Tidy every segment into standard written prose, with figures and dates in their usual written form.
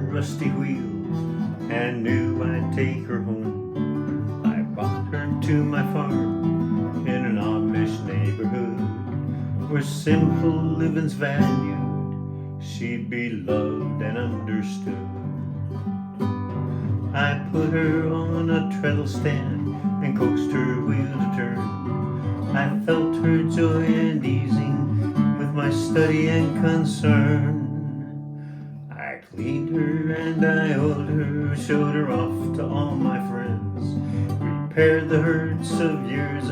worn rusty wheels and knew I'd take her home. I brought her to my farm in an Amish neighborhood where simple living's valued. She'd be loved and understood. I put her on a treadle stand and coaxed her wheel to turn. I felt her joy and easing with my study and concern. I cleaned her and I oiled her, showed her off to all my friends, repaired the hurts of years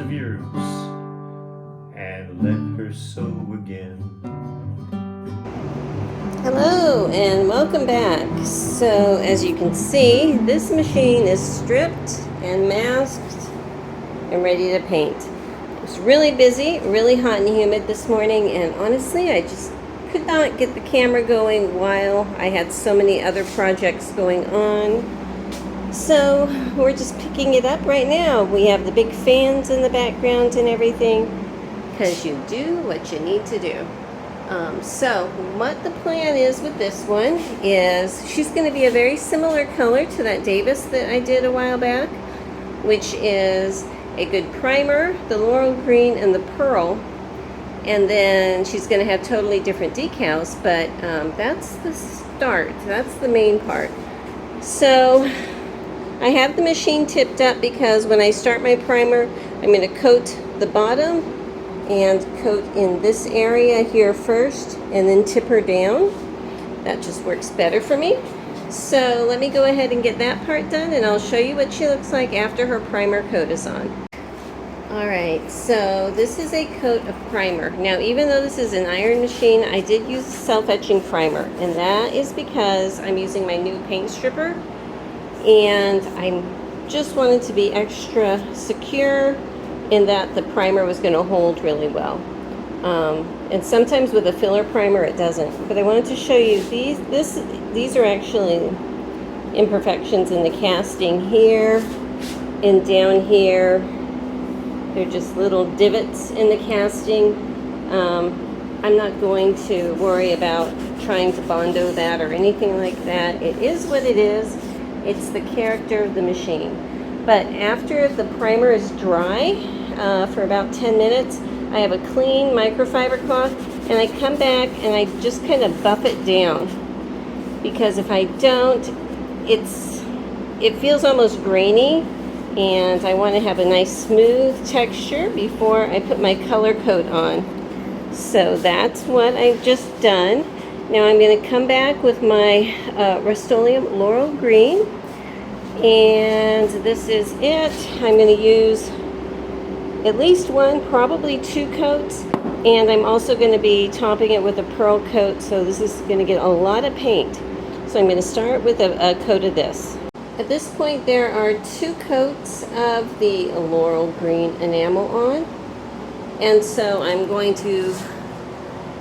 and let her sew again. Hello and welcome back. So as you can see, this machine is stripped and masked and ready to paint. It was really busy, really hot and humid this morning, and honestly I just could not get the camera going while I had so many other projects going on. So we're just picking it up right now. We have the big fans in the background and everything, because you do what you need to do. So what the plan is with this one is she's going to be a very similar color to that Davis that I did a while back, which is a good primer, the laurel green and the pearl, and then she's going to have totally different decals, but that's the start, that's the main part. So I have the machine tipped up because when I start my primer, I'm going to coat the bottom and coat in this area here first and then tip her down. That just works better for me. So let me go ahead and get that part done and I'll show you what she looks like after her primer coat is on. Alright, so this is a coat of primer. Now even though this is an iron machine, I did use self-etching primer, and that is because I'm using my new paint stripper and I just wanted to be extra secure in that the primer was going to hold really well. And sometimes with a filler primer it doesn't. But I wanted to show you these are actually imperfections in the casting here and down here. They're just little divots in the casting. I'm not going to worry about trying to Bondo that or anything like that. It is what it is. It's the character of the machine. But after the primer is dry for about 10 minutes, I have a clean microfiber cloth and I come back and I just kind of buff it down, because if I don't, it feels almost grainy, and I want to have a nice smooth texture before I put my color coat on. So that's what I've just done. Now I'm going to come back with my Rust-Oleum Laurel Green, and this is it. I'm going to use at least one, probably 2 coats, and I'm also going to be topping it with a pearl coat, so this is going to get a lot of paint. So I'm going to start with a coat of this. At this point there are 2 coats of the laurel green enamel on, and so I'm going to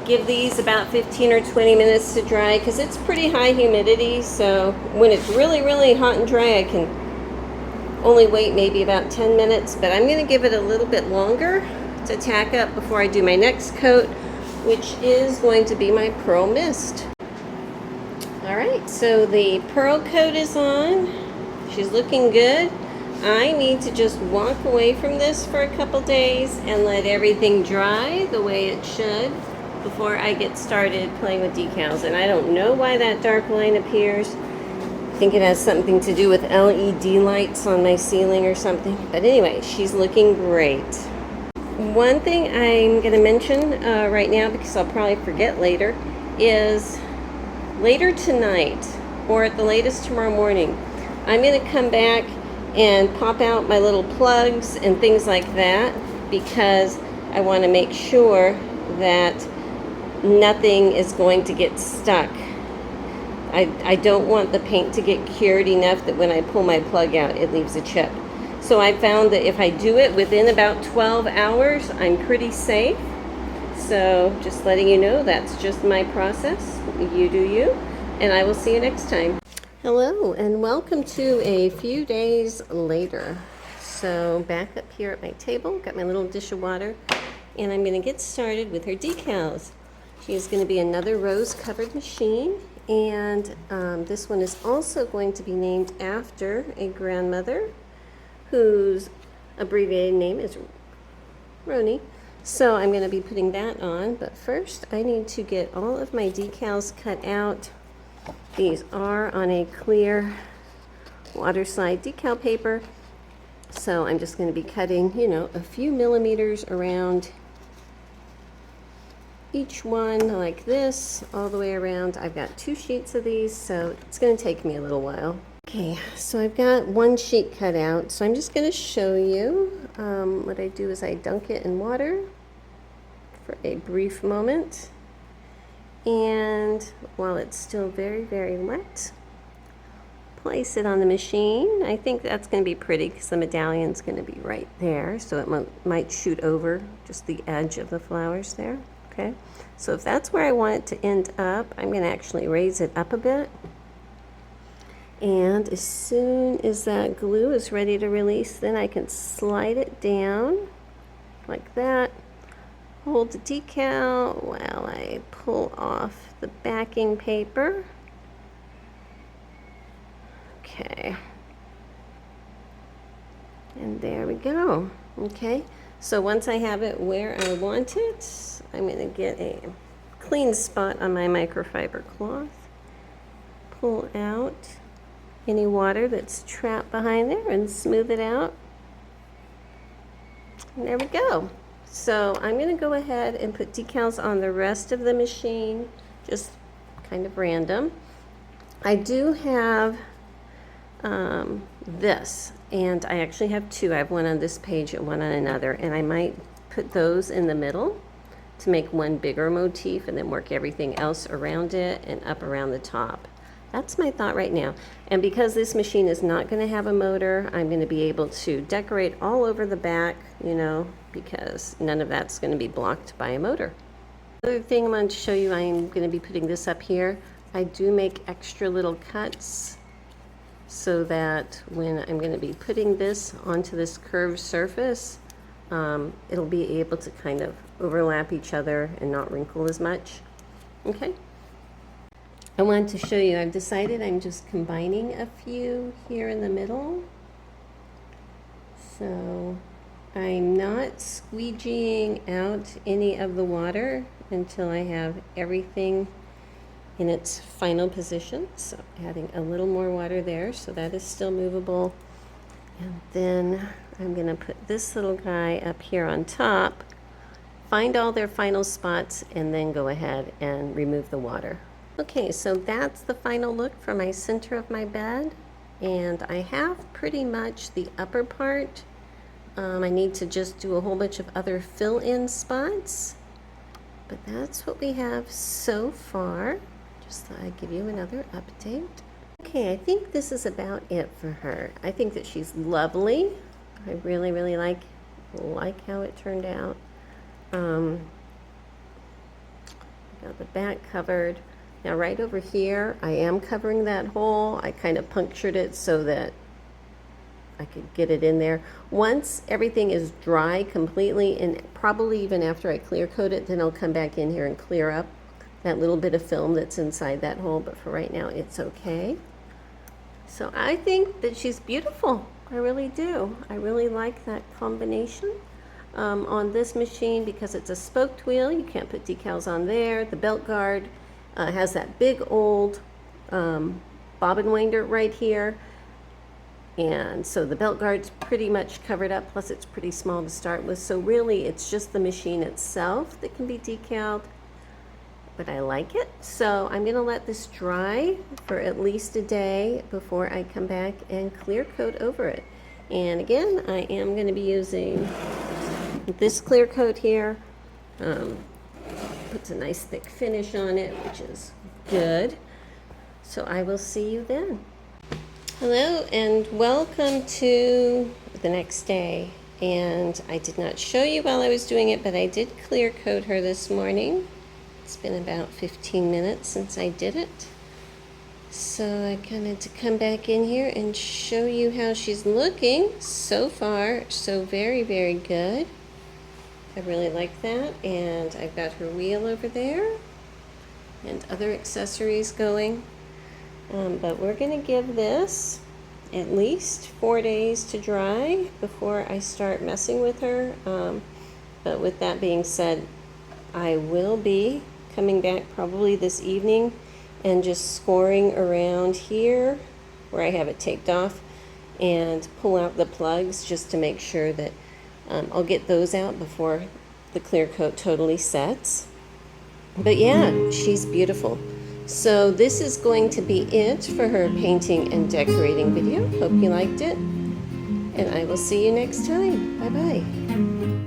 give these about 15 or 20 minutes to dry, because it's pretty high humidity, so when it's really, really hot and dry I can only wait maybe about 10 minutes, but I'm going to give it a little bit longer to tack up before I do my next coat, which is going to be my pearl mist. Alright, so the pearl coat is on. She's looking good. I need to just walk away from this for a couple days and let everything dry the way it should before I get started playing with decals. And I don't know why that dark line appears. I think it has something to do with LED lights on my ceiling or something. But anyway, she's looking great. One thing I'm going to mention right now, because I'll probably forget later, is later tonight, or at the latest tomorrow morning, I'm going to come back and pop out my little plugs and things like that, because I want to make sure that nothing is going to get stuck. I don't want the paint to get cured enough that when I pull my plug out it leaves a chip. So I found that if I do it within about 12 hours, I'm pretty safe. So just letting you know, that's just my process. You do you, and I will see you next time. Hello and welcome to a few days later. So back up here at my table, got my little dish of water, and I'm going to get started with her decals. She is going to be another rose covered machine, And this one is also going to be named after a grandmother whose abbreviated name is Roni. So I'm going to be putting that on, but first I need to get all of my decals cut out. These are on a clear water slide decal paper, so I'm just going to be cutting, you know, a few millimeters around each one like this, all the way around. I've got 2 sheets of these, so it's going to take me a little while. Okay, so I've got 1 sheet cut out, so I'm just going to show you what I do is I dunk it in water for a brief moment, and while it's still very, very wet, place it on the machine. I think that's going to be pretty because the medallion's going to be right there, so it might shoot over just the edge of the flowers there. Okay, so if that's where I want it to end up, I'm going to actually raise it up a bit. And as soon as that glue is ready to release, then I can slide it down like that. Hold the decal while I pull off the backing paper. Okay. And there we go. Okay. So once I have it where I want it, I'm going to get a clean spot on my microfiber cloth. Pull out any water that's trapped behind there and smooth it out. And there we go. So I'm going to go ahead and put decals on the rest of the machine, just kind of random. I do have this, and I actually have 2. I have one on this page and one on another, and I might put those in the middle to make one bigger motif and then work everything else around it and up around the top. That's my thought right now. And because this machine is not going to have a motor, I'm going to be able to decorate all over the back, you know, because none of that's going to be blocked by a motor. Another thing I wanted to show you, I'm going to be putting this up here. I do make extra little cuts so that when I'm going to be putting this onto this curved surface, it'll be able to kind of overlap each other and not wrinkle as much. Okay. I wanted to show you, I've decided I'm just combining a few here in the middle. So I'm not squeegeeing out any of the water until I have everything in its final position. So adding a little more water there, so that is still movable. And then I'm going to put this little guy up here on top, find all their final spots, and then go ahead and remove the water. Okay, so that's the final look for my center of my bed, and I have pretty much the upper part. I need to just do a whole bunch of other fill-in spots, but that's what we have so far. Just thought I'd give you another update. Okay, I think this is about it for her. I think that she's lovely. I really, really like how it turned out. Got the back covered. Now right over here, I am covering that hole. I kind of punctured it so that I could get it in there. Once everything is dry completely, and probably even after I clear coat it, then I'll come back in here and clear up that little bit of film that's inside that hole, but for right now it's okay. So I think that she's beautiful. I really do. I really like that combination. On this machine, because it's a spoked wheel, you can't put decals on there. The belt guard has that big old bobbin winder right here, and so the belt guard's pretty much covered up, plus it's pretty small to start with, so really it's just the machine itself that can be decaled, but I like it. So I'm gonna let this dry for at least a day before I come back and clear coat over it. And again, I am gonna be using this clear coat here. Puts a nice thick finish on it, which is good. So I will see you then. Hello and welcome to the next day. And I did not show you while I was doing it, but I did clear coat her this morning. It's been about 15 minutes since I did it. So I wanted to come back in here and show you how she's looking. So far, so very, very good. I really like that. And I've got her wheel over there. and other accessories going. But we're going to give this at least 4 days to dry before I start messing with her. But with that being said, I will be coming back probably this evening and just scoring around here where I have it taped off and pull out the plugs just to make sure that I'll get those out before the clear coat totally sets. But yeah, she's beautiful. So this is going to be it for her painting and decorating video. Hope you liked it, and I will see you next time. Bye-bye.